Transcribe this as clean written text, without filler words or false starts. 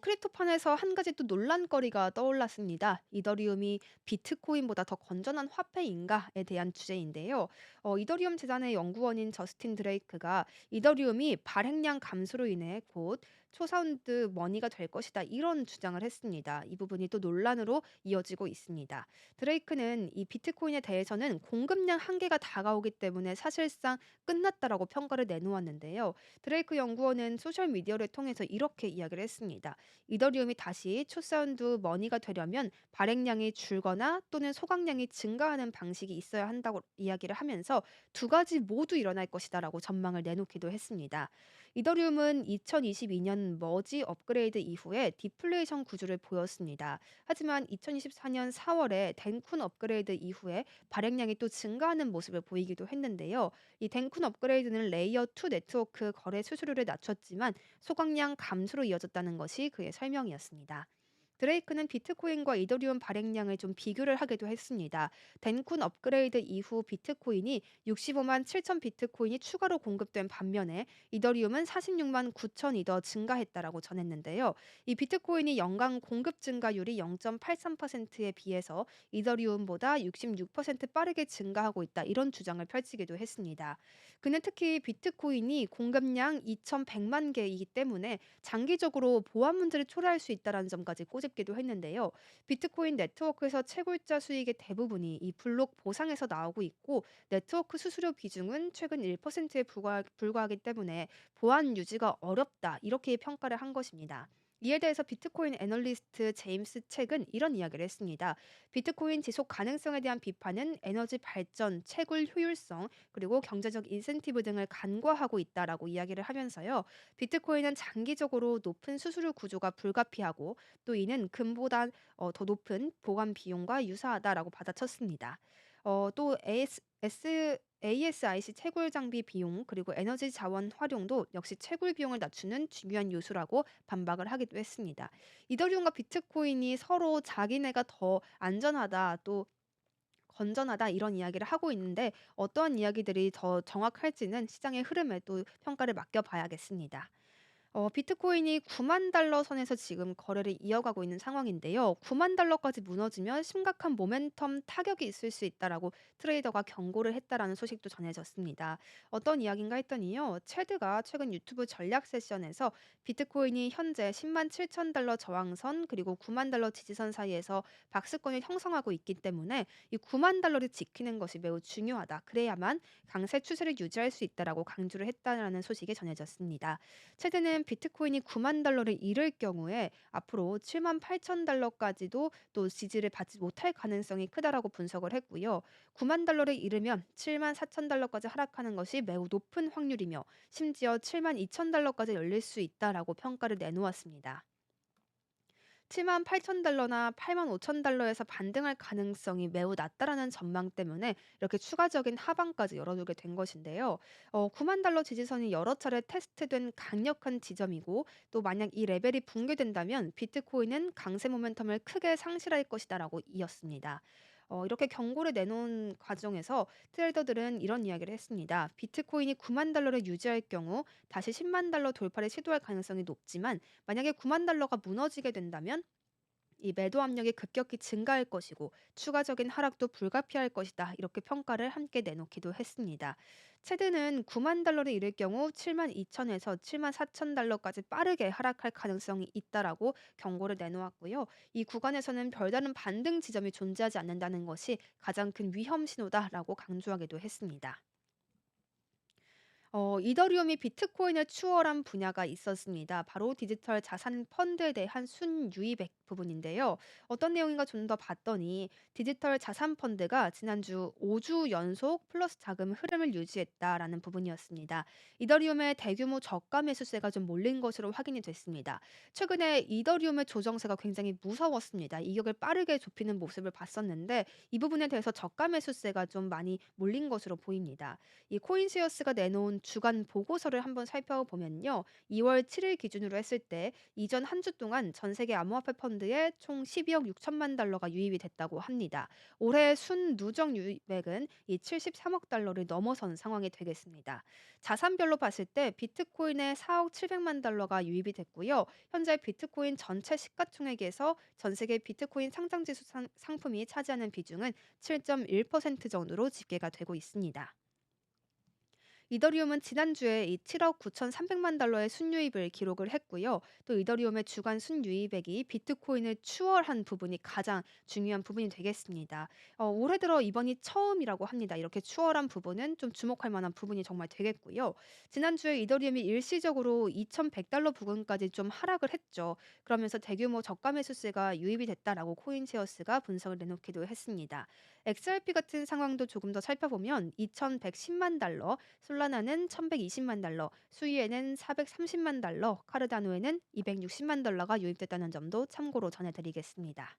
크립토판에서 한 가지 또 논란거리가 떠올랐습니다. 이더리움이 비트코인보다 더 건전한 화폐인가에 대한 주제인데요. 이더리움 재단의 연구원인 저스틴 드레이크가 이더리움이 발행량 감소로 인해 곧 초사운드 머니가 될 것이다 이런 주장을 했습니다. 이 부분이 또 논란으로 이어지고 있습니다. 드레이크는 이 비트코인에 대해서는 공급량 한계가 다가오기 때문에 사실상 끝났다라고 평가를 내놓았는데요. 드레이크 연구원은 소셜미디어를 통해서 이렇게 이야기를 했습니다. 이더리움이 다시 초사운드 머니가 되려면 발행량이 줄거나 또는 소각량이 증가하는 방식이 있어야 한다고 이야기를 하면서 두 가지 모두 일어날 것이다라고 전망을 내놓기도 했습니다. 이더리움은 2022년 머지 업그레이드 이후에 디플레이션 구조를 보였습니다. 하지만 2024년 4월에 덴쿤 업그레이드 이후에 발행량이 또 증가하는 모습을 보이기도 했는데요. 이 덴쿤 업그레이드는 레이어 2 네트워크 거래 수수료를 낮췄지만 소각량 감소로 이어졌다는 것이 그의 설명이었습니다. 드레이크는 비트코인과 이더리움 발행량을 좀 비교를 하기도 했습니다. 덴쿤 업그레이드 이후 비트코인이 65만 7천 비트코인이 추가로 공급된 반면에 이더리움은 46만 9천 이더 증가했다라고 전했는데요. 이 비트코인이 연간 공급 증가율이 0.83%에 비해서 이더리움보다 66% 빠르게 증가하고 있다 이런 주장을 펼치기도 했습니다. 그는 특히 비트코인이 공급량 2,100만 개이기 때문에 장기적으로 보안 문제를 초래할 수 있다는 점까지 꼬집기도 했는데요. 비트코인 네트워크에서 채굴자 수익의 대부분이 이 블록 보상에서 나오고 있고 네트워크 수수료 비중은 최근 1%에 불과하기 때문에 보안 유지가 어렵다 이렇게 평가를 한 것입니다. 이에 대해서 비트코인 애널리스트 제임스 책은 이런 이야기를 했습니다. 비트코인 지속 가능성에 대한 비판은 에너지 발전, 채굴 효율성, 그리고 경제적 인센티브 등을 간과하고 있다라고 이야기를 하면서요. 비트코인은 장기적으로 높은 수수료 구조가 불가피하고 또 이는 금보다 더 높은 보관 비용과 유사하다라고 받아쳤습니다. 또 ASIC 채굴 장비 비용 그리고 에너지 자원 활용도 역시 채굴 비용을 낮추는 중요한 요소라고 반박을 하기도 했습니다. 이더리움과 비트코인이 서로 자기네가 더 안전하다 또 건전하다 이런 이야기를 하고 있는데 어떠한 이야기들이 더 정확할지는 시장의 흐름에 또 평가를 맡겨봐야겠습니다. 비트코인이 9만 달러 선에서 지금 거래를 이어가고 있는 상황인데요. 9만 달러까지 무너지면 심각한 모멘텀 타격이 있을 수 있다라고 트레이더가 경고를 했다라는 소식도 전해졌습니다. 어떤 이야기인가 했더니요. 체드가 최근 유튜브 전략 세션에서 비트코인이 현재 10만 7천 달러 저항선 그리고 9만 달러 지지선 사이에서 박스권을 형성하고 있기 때문에 이 9만 달러를 지키는 것이 매우 중요하다. 그래야만 강세 추세를 유지할 수 있다라고 강조를 했다라는 소식이 전해졌습니다. 최근는 비트코인이 9만 달러를 잃을 경우에 앞으로 7만 8천 달러까지도 또 지지를 받지 못할 가능성이 크다라고 분석을 했고요. 9만 달러를 잃으면 7만 4천 달러까지 하락하는 것이 매우 높은 확률이며 심지어 7만 2천 달러까지 열릴 수 있다라고 평가를 내놓았습니다. 7만 8천 달러나 8만 5천 달러에서 반등할 가능성이 매우 낮다라는 전망 때문에 이렇게 추가적인 하방까지 열어두게 된 것인데요. 9만 달러 지지선이 여러 차례 테스트된 강력한 지점이고 또 만약 이 레벨이 붕괴된다면 비트코인은 강세 모멘텀을 크게 상실할 것이다라고 이었습니다. 이렇게 경고를 내놓은 과정에서 트레이더들은 이런 이야기를 했습니다. 비트코인이 9만 달러를 유지할 경우 다시 10만 달러 돌파를 시도할 가능성이 높지만 만약에 9만 달러가 무너지게 된다면 이 매도 압력이 급격히 증가할 것이고 추가적인 하락도 불가피할 것이다. 이렇게 평가를 함께 내놓기도 했습니다. 체드는 9만 달러를 잃을 경우 7만 2천에서 7만 4천 달러까지 빠르게 하락할 가능성이 있다라고 경고를 내놓았고요. 이 구간에서는 별다른 반등 지점이 존재하지 않는다는 것이 가장 큰 위험 신호다라고 강조하기도 했습니다. 이더리움이 비트코인을 추월한 분야가 있었습니다. 바로 디지털 자산 펀드에 대한 순유입액 부분인데요. 어떤 내용인가 좀 더 봤더니 디지털 자산 펀드가 지난주 5주 연속 플러스 자금 흐름을 유지했다라는 부분이었습니다. 이더리움의 대규모 저가 매수세가 좀 몰린 것으로 확인이 됐습니다. 최근에 이더리움의 조정세가 굉장히 무서웠습니다. 이격을 빠르게 좁히는 모습을 봤었는데 이 부분에 대해서 저가 매수세가 좀 많이 몰린 것으로 보입니다. 이 코인시어스가 내놓은 이더리움 주간 보고서를 한번 살펴보면요. 2월 7일 기준으로 했을 때 이전 한 주 동안 전 세계 암호화폐 펀드에 총 12억 6천만 달러가 유입이 됐다고 합니다. 올해 순 누적 유입액은 이 73억 달러를 넘어선 상황이 되겠습니다. 자산별로 봤을 때 비트코인에 4억 7백만 달러가 유입이 됐고요. 현재 비트코인 전체 시가총액에서 전 세계 비트코인 상장지수 상품이 차지하는 비중은 7.1% 정도로 집계가 되고 있습니다. 이더리움은 지난주에 이 7억 9,300만 달러의 순유입을 기록을 했고요. 또 이더리움의 주간 순유입액이 비트코인을 추월한 부분이 가장 중요한 부분이 되겠습니다. 올해 들어 이번이 처음이라고 합니다. 이렇게 추월한 부분은 좀 주목할 만한 부분이 정말 되겠고요. 지난주에 이더리움이 일시적으로 2,100달러 부근까지 좀 하락을 했죠. 그러면서 대규모 저가 매수세가 유입이 됐다라고 코인체어스가 분석을 내놓기도 했습니다. XRP 같은 상황도 조금 더 살펴보면 2,110만 달러, 솔라나는 1,120만 달러, 수이에는 430만 달러, 카르다노에는 260만 달러가 유입됐다는 점도 참고로 전해드리겠습니다.